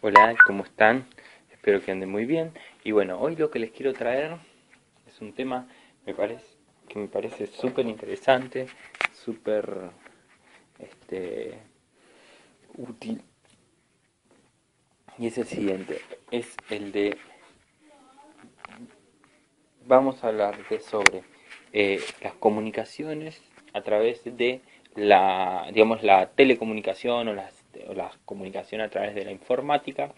Hola, ¿cómo están? Espero que anden muy bien. Y bueno, hoy lo que les quiero traer es un tema me parece, que me parece súper interesante, súper útil. Y es el siguiente, es el de, vamos a hablar sobre las comunicaciones a través de digamos, la telecomunicación o la comunicación a través de la informática,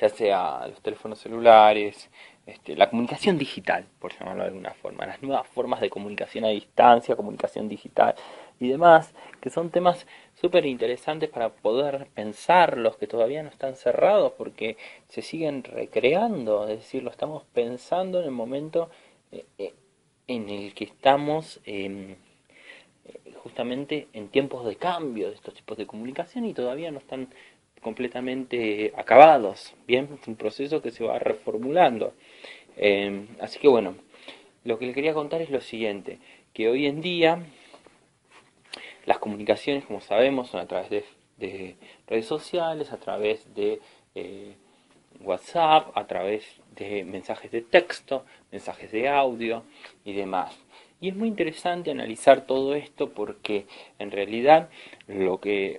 ya sea los teléfonos celulares, la comunicación digital, por llamarlo de alguna forma, las nuevas formas de comunicación a distancia, comunicación digital y demás, que son temas súper interesantes para poder pensarlos, que todavía no están cerrados porque se siguen recreando, es decir, lo estamos pensando en el momento en el que estamos justamente en tiempos de cambio de estos tipos de comunicación y todavía no están completamente acabados. Bien, es un proceso que se va reformulando. Así que bueno, lo que le quería contar es lo siguiente, que hoy en día las comunicaciones, como sabemos, son a través de redes sociales, a través de WhatsApp, a través de mensajes de texto, mensajes de audio y demás. Y es muy interesante analizar todo esto porque en realidad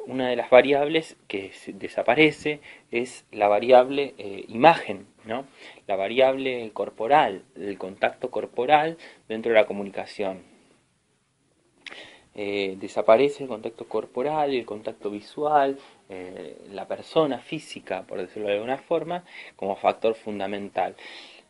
una de las variables que desaparece es la variable imagen, ¿no? La variable corporal, el contacto corporal dentro de la comunicación. Desaparece el contacto corporal, el contacto visual, la persona física, por decirlo de alguna forma, como factor fundamental.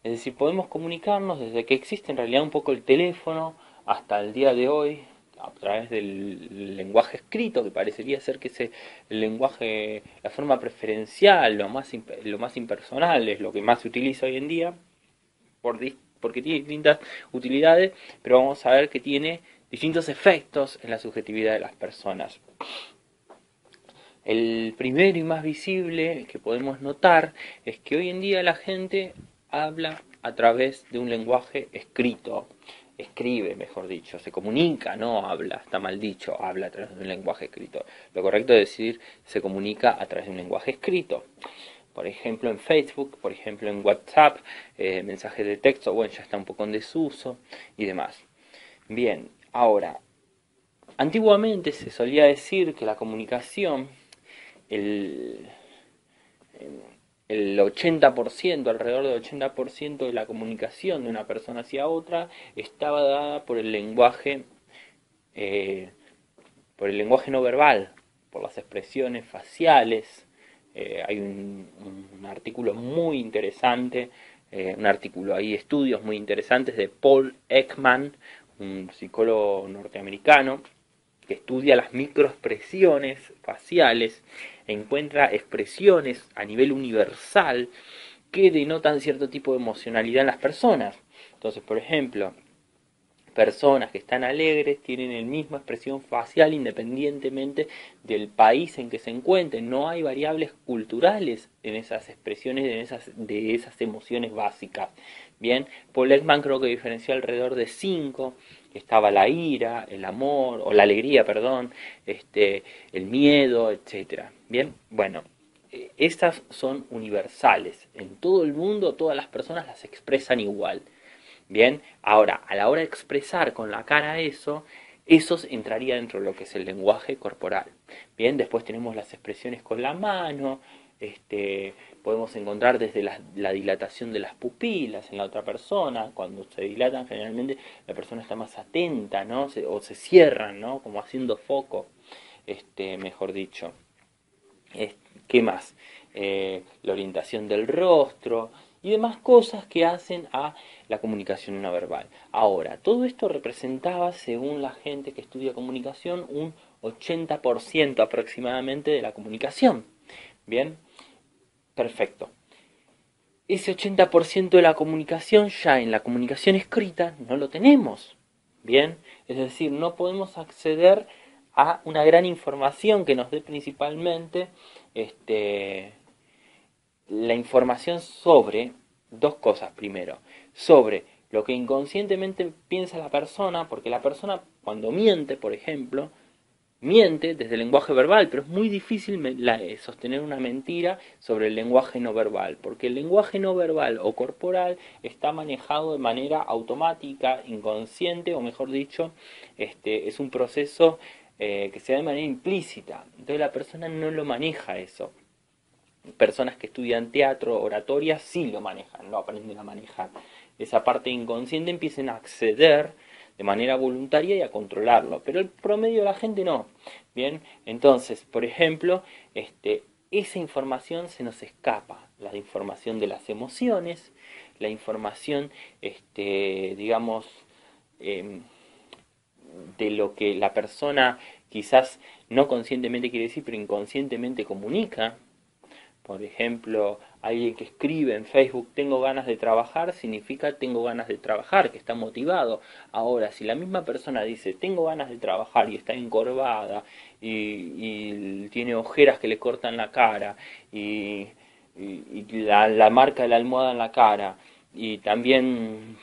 Es decir, podemos comunicarnos desde que existe en realidad un poco el teléfono hasta el día de hoy a través del lenguaje escrito, que parecería ser que es el lenguaje, la forma preferencial, lo más impersonal, es lo que más se utiliza hoy en día, porque tiene distintas utilidades, pero vamos a ver que tiene distintos efectos en la subjetividad de las personas. El primero y más visible que podemos notar es que hoy en día la gente habla a través de un lenguaje escrito, escribe, mejor dicho, se comunica, no habla, está mal dicho, habla a través de un lenguaje escrito. Lo correcto es decir, se comunica a través de un lenguaje escrito. Por ejemplo, en Facebook, por ejemplo, en WhatsApp, mensajes de texto, bueno, ya está un poco en desuso y demás. Bien, ahora, antiguamente se solía decir que la comunicación, el, el 80%, alrededor del 80% de la comunicación de una persona hacia otra estaba dada eh, por el lenguaje no verbal, por las expresiones faciales. Hay un artículo muy interesante, un artículo, hay estudios muy interesantes de Paul Ekman, un psicólogo norteamericano, que estudia las microexpresiones faciales, encuentra expresiones a nivel universal que denotan cierto tipo de emocionalidad en las personas. Entonces, por ejemplo, personas que están alegres tienen el misma expresión facial independientemente del país en que se encuentren. No hay variables culturales en esas expresiones, de esas emociones básicas. Bien, Paul Ekman creo que diferenció alrededor de 5. Estaba la ira, el amor, o la alegría, perdón, el miedo, etcétera. Bien, bueno, estas son universales. En todo el mundo todas las personas las expresan igual. Bien, ahora, a la hora de expresar con la cara eso entraría dentro de lo que es el lenguaje corporal. Bien, después tenemos las expresiones con la mano, podemos encontrar desde la dilatación de las pupilas en la otra persona. Cuando se dilatan, generalmente la persona está más atenta, ¿no? O se cierran, ¿no? Como haciendo foco, mejor dicho. ¿Qué más? La orientación del rostro y demás cosas que hacen a la comunicación no verbal. Ahora, todo esto representaba, según la gente que estudia comunicación, un 80% aproximadamente de la comunicación. Bien, perfecto. Ese 80% de la comunicación ya en la comunicación escrita no lo tenemos. Bien, es decir, no podemos acceder a una gran información que nos dé principalmente la información sobre dos cosas primero, sobre lo que inconscientemente piensa la persona, porque la persona cuando miente, por ejemplo, miente desde el lenguaje verbal, pero es muy difícil sostener una mentira sobre el lenguaje no verbal, porque el lenguaje no verbal o corporal está manejado de manera automática, inconsciente, o mejor dicho, es un proceso que se da de manera implícita. Entonces la persona no lo maneja eso. Personas que estudian teatro, oratoria, sí lo manejan, lo aprenden a manejar. Esa parte inconsciente empiezan a acceder de manera voluntaria y a controlarlo, pero el promedio de la gente no. Bien, entonces, por ejemplo, esa información se nos escapa, la información de las emociones, la información, digamos, eh, de lo que la persona quizás no conscientemente quiere decir, pero inconscientemente comunica. Por ejemplo, alguien que escribe en Facebook tengo ganas de trabajar, significa tengo ganas de trabajar, que está motivado. Ahora, si la misma persona dice tengo ganas de trabajar y está encorvada y tiene ojeras que le cortan la cara y la marca de la almohada en la cara y también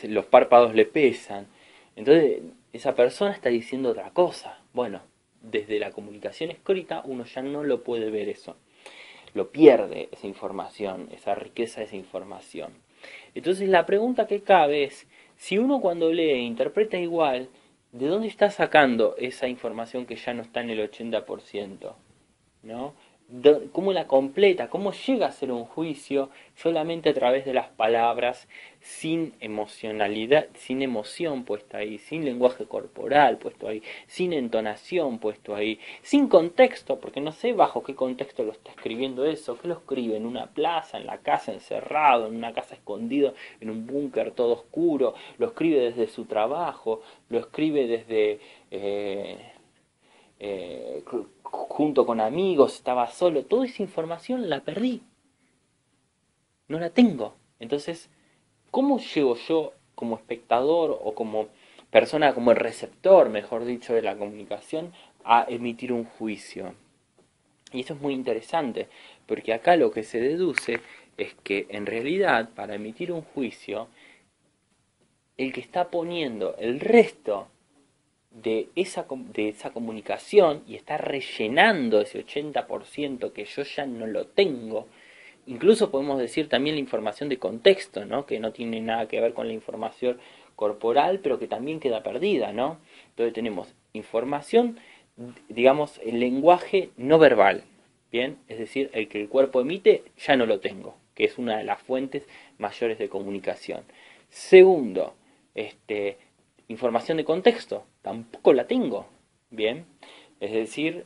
los párpados le pesan, entonces esa persona está diciendo otra cosa. Bueno, desde la comunicación escrita uno ya no lo puede ver eso, lo pierde esa información, esa riqueza de esa información. Entonces la pregunta que cabe es, si uno cuando lee interpreta igual, ¿de dónde está sacando esa información que ya no está en el 80%? ¿No? ¿Cómo la completa? ¿Cómo llega a ser un juicio solamente a través de las palabras, sin emocionalidad, sin emoción puesta ahí, sin lenguaje corporal puesto ahí, sin entonación puesto ahí, sin contexto, porque no sé bajo qué contexto lo está escribiendo eso? ¿Qué lo escribe? ¿En una plaza, en la casa, encerrado, en una casa escondido, en un búnker todo oscuro? ¿Lo escribe desde su trabajo? ¿Lo escribe desde... junto con amigos, estaba solo? Toda esa información la perdí, no la tengo. Entonces, ¿cómo llego yo como espectador o como persona, como el receptor, mejor dicho, de la comunicación, a emitir un juicio? Y eso es muy interesante, porque acá lo que se deduce es que en realidad para emitir un juicio, el que está poniendo el resto de esa comunicación y está rellenando ese 80% que yo ya no lo tengo. Incluso podemos decir también la información de contexto, ¿no? Que no tiene nada que ver con la información corporal, pero que también queda perdida, ¿no? Entonces tenemos información, digamos, el lenguaje no verbal, ¿bien? Es decir, el que el cuerpo emite ya no lo tengo, que es una de las fuentes mayores de comunicación. Segundo, información de contexto, tampoco la tengo, ¿bien? Es decir,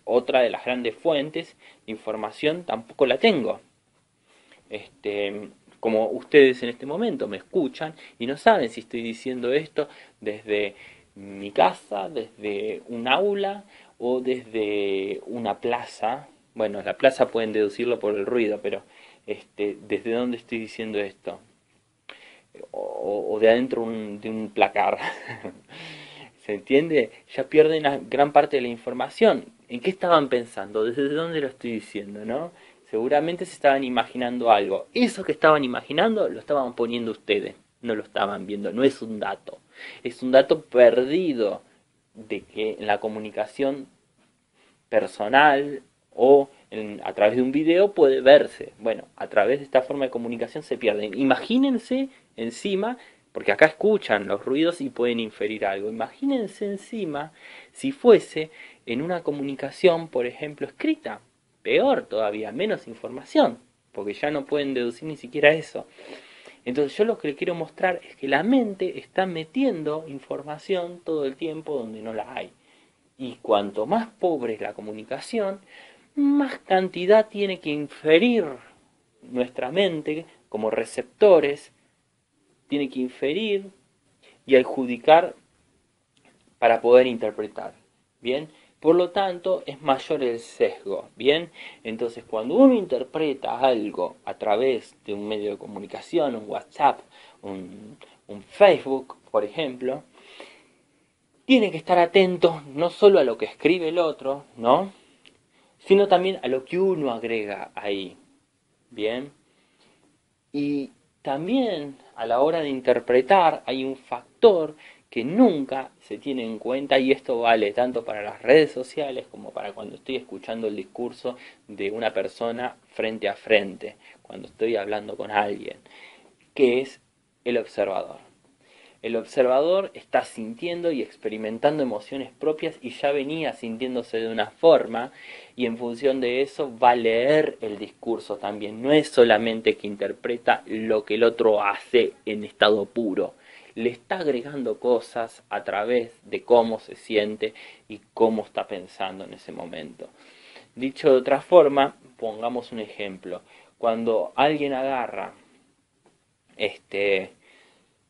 otra de las grandes fuentes de información tampoco la tengo. Como ustedes en este momento me escuchan y no saben si estoy diciendo esto desde mi casa, desde un aula o desde una plaza. Bueno, la plaza pueden deducirlo por el ruido, pero ¿desde dónde estoy diciendo esto? O de adentro de un placar. ¿Se entiende? Ya pierden gran parte de la información. ¿En qué estaban pensando? ¿Desde dónde lo estoy diciendo, no? Seguramente se estaban imaginando algo. Eso que estaban imaginando lo estaban poniendo ustedes. No lo estaban viendo. No es un dato. Es un dato perdido de que en la comunicación personal o a través de un video puede verse. Bueno, a través de esta forma de comunicación se pierden. Imagínense encima, porque acá escuchan los ruidos y pueden inferir algo. Imagínense encima si fuese en una comunicación, por ejemplo, escrita. Peor todavía, menos información, porque ya no pueden deducir ni siquiera eso. Entonces yo lo que le quiero mostrar es que la mente está metiendo información todo el tiempo donde no la hay. Y cuanto más pobre es la comunicación, más cantidad tiene que inferir nuestra mente como receptores, tiene que inferir y adjudicar para poder interpretar. Bien, por lo tanto es mayor el sesgo. Bien, entonces cuando uno interpreta algo a través de un medio de comunicación, un WhatsApp, un Facebook, por ejemplo, tiene que estar atento no solo a lo que escribe el otro, ¿no? Sino también a lo que uno agrega ahí. Bien. Y también a la hora de interpretar hay un factor que nunca se tiene en cuenta, y esto vale tanto para las redes sociales como para cuando estoy escuchando el discurso de una persona frente a frente, cuando estoy hablando con alguien, que es el observador. El observador está sintiendo y experimentando emociones propias y ya venía sintiéndose de una forma, y en función de eso va a leer el discurso también. No es solamente que interpreta lo que el otro hace en estado puro, le está agregando cosas a través de cómo se siente y cómo está pensando en ese momento. Dicho de otra forma, pongamos un ejemplo. Cuando alguien agarra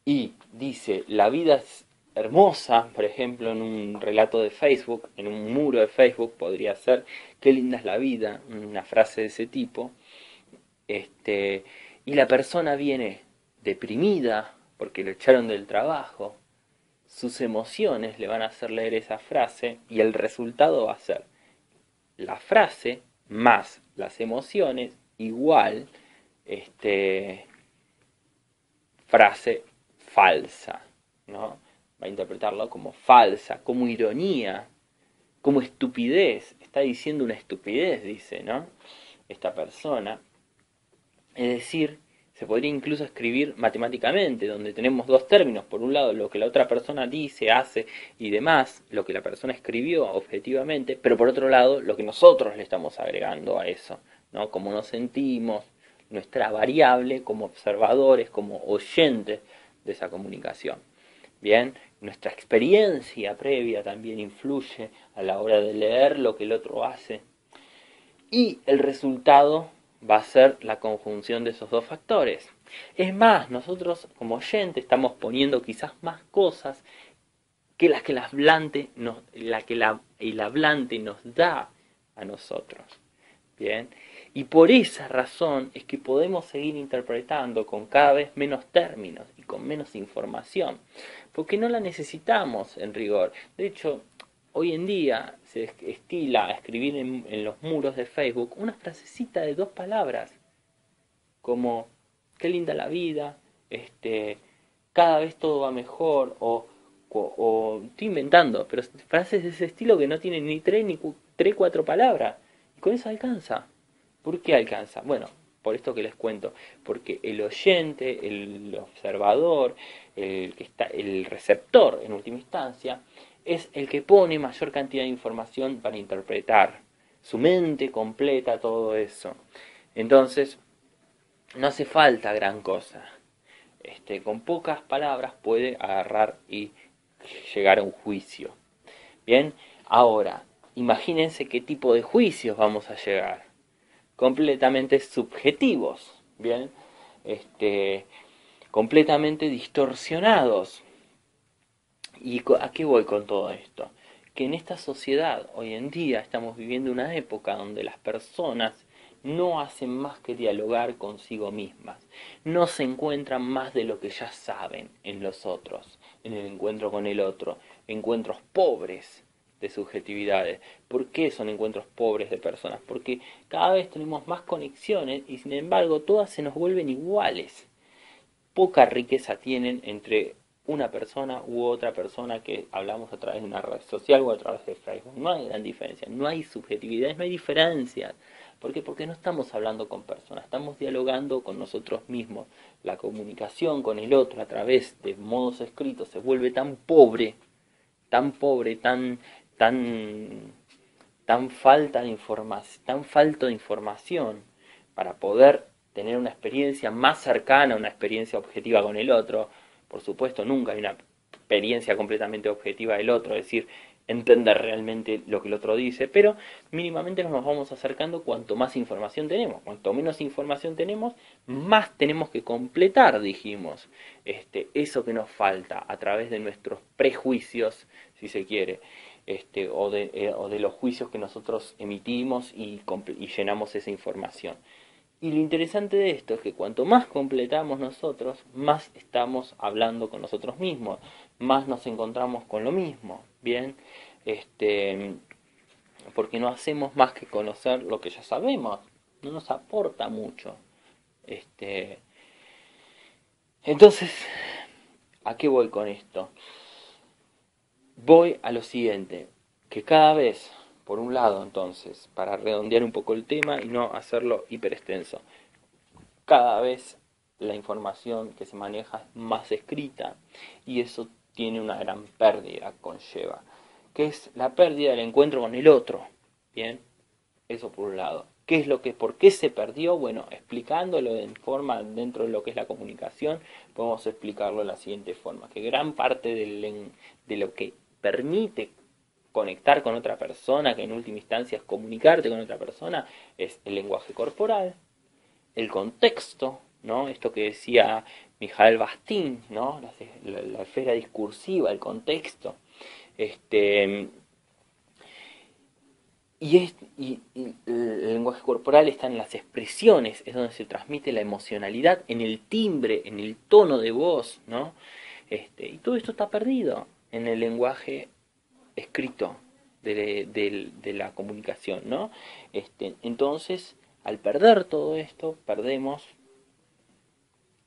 y dice la vida es hermosa, por ejemplo, en un relato de Facebook, en un muro de Facebook podría ser qué linda es la vida, una frase de ese tipo, y la persona viene deprimida porque lo echaron del trabajo, sus emociones le van a hacer leer esa frase y el resultado va a ser la frase más las emociones igual frase falsa, ¿no? Va a interpretarlo como falsa, como ironía, como estupidez. Está diciendo una estupidez, dice, ¿no? Esta persona. Es decir, se podría incluso escribir matemáticamente, donde tenemos dos términos. Por un lado, lo que la otra persona dice, hace y demás, lo que la persona escribió objetivamente, pero por otro lado, lo que nosotros le estamos agregando a eso, ¿no? Cómo nos sentimos, nuestra variable como observadores, como oyentes de esa comunicación. Bien, nuestra experiencia previa también influye a la hora de leer lo que el otro hace. Y el resultado va a ser la conjunción de esos dos factores. Es más, nosotros como oyentes estamos poniendo quizás más cosas que las que el hablante nos da a nosotros. Bien, y por esa razón es que podemos seguir interpretando con cada vez menos términos y con menos información, porque no la necesitamos en rigor. De hecho, hoy en día se estila a escribir en los muros de Facebook una frasecita de 2 palabras, como qué linda la vida, cada vez todo va mejor, o estoy inventando, pero frases de ese estilo que no tienen ni 4 palabras, y con eso alcanza. ¿Por qué alcanza? Bueno, por esto que les cuento, porque el oyente, el observador, el receptor en última instancia, es el que pone mayor cantidad de información para interpretar. Su mente completa todo eso. Entonces, no hace falta gran cosa. Con pocas palabras puede agarrar y llegar a un juicio. Bien, ahora, imagínense qué tipo de juicios vamos a llegar. Completamente subjetivos, bien, completamente distorsionados. ¿Y a qué voy con todo esto? Que en esta sociedad, hoy en día, estamos viviendo una época donde las personas no hacen más que dialogar consigo mismas, no se encuentran más de lo que ya saben en los otros, en el encuentro con el otro, encuentros pobres de subjetividades. ¿Por qué son encuentros pobres de personas? Porque cada vez tenemos más conexiones y sin embargo todas se nos vuelven iguales. Poca riqueza tienen entre una persona u otra persona que hablamos a través de una red social o a través de Facebook. No hay gran diferencia, no hay subjetividades, no hay diferencias. ¿Por qué? Porque no estamos hablando con personas, estamos dialogando con nosotros mismos. La comunicación con el otro a través de modos escritos se vuelve tan pobre, tan falta de información, tan falto de información para poder tener una experiencia más cercana, una experiencia objetiva con el otro. Por supuesto, nunca hay una experiencia completamente objetiva del otro, es decir, entender realmente lo que el otro dice, pero mínimamente nos vamos acercando cuanto más información tenemos. Cuanto menos información tenemos, más tenemos que completar, dijimos, eso que nos falta a través de nuestros prejuicios, si se quiere, o de los juicios que nosotros emitimos y llenamos esa información. Y lo interesante de esto es que cuanto más completamos nosotros, más estamos hablando con nosotros mismos, más nos encontramos con lo mismo, ¿bien? Porque no hacemos más que conocer lo que ya sabemos, no nos aporta mucho. Entonces, ¿a qué voy con esto? Voy a lo siguiente, que cada vez, por un lado entonces, para redondear un poco el tema y no hacerlo hiper extenso, cada vez la información que se maneja es más escrita y eso tiene una gran pérdida, conlleva, que es la pérdida del encuentro con el otro. Bien, eso por un lado. ¿Qué es lo que, por qué se perdió? Bueno, explicándolo en forma dentro de lo que es la comunicación, podemos explicarlo de la siguiente forma, que gran parte de lo que permite conectar con otra persona, que en última instancia es comunicarte con otra persona, es el lenguaje corporal, el contexto, ¿no? Esto que decía Mijael Bastín, ¿no? La esfera discursiva, el contexto. Este, y el lenguaje corporal está en las expresiones, es donde se transmite la emocionalidad, en el timbre, en el tono de voz, ¿no? Y todo esto está perdido en el lenguaje escrito de la comunicación, ¿no? Entonces, al perder todo esto, perdemos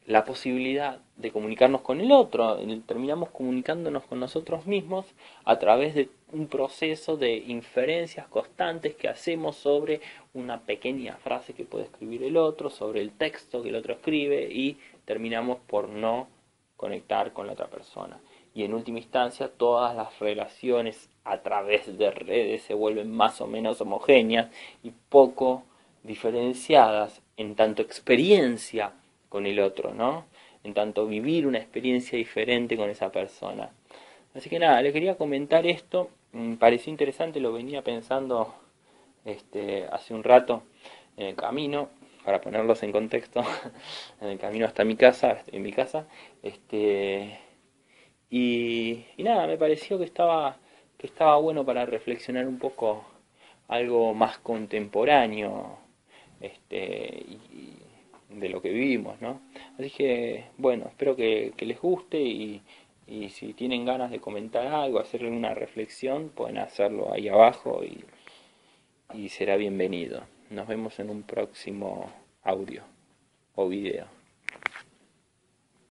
la posibilidad de comunicarnos con el otro, terminamos comunicándonos con nosotros mismos a través de un proceso de inferencias constantes que hacemos sobre una pequeña frase que puede escribir el otro, sobre el texto que el otro escribe y terminamos por no conectar con la otra persona. Y en última instancia todas las relaciones a través de redes se vuelven más o menos homogéneas y poco diferenciadas en tanto experiencia con el otro, ¿no? En tanto vivir una experiencia diferente con esa persona. Así que nada, le quería comentar esto, me pareció interesante, lo venía pensando hace un rato en el camino, para ponerlos en contexto, en el camino hasta mi casa, en mi casa, y nada, me pareció que estaba bueno para reflexionar un poco algo más contemporáneo, y de lo que vivimos, ¿no? Así que, bueno, espero que les guste y si tienen ganas de comentar algo, hacerle una reflexión, pueden hacerlo ahí abajo y será bienvenido. Nos vemos en un próximo audio o video.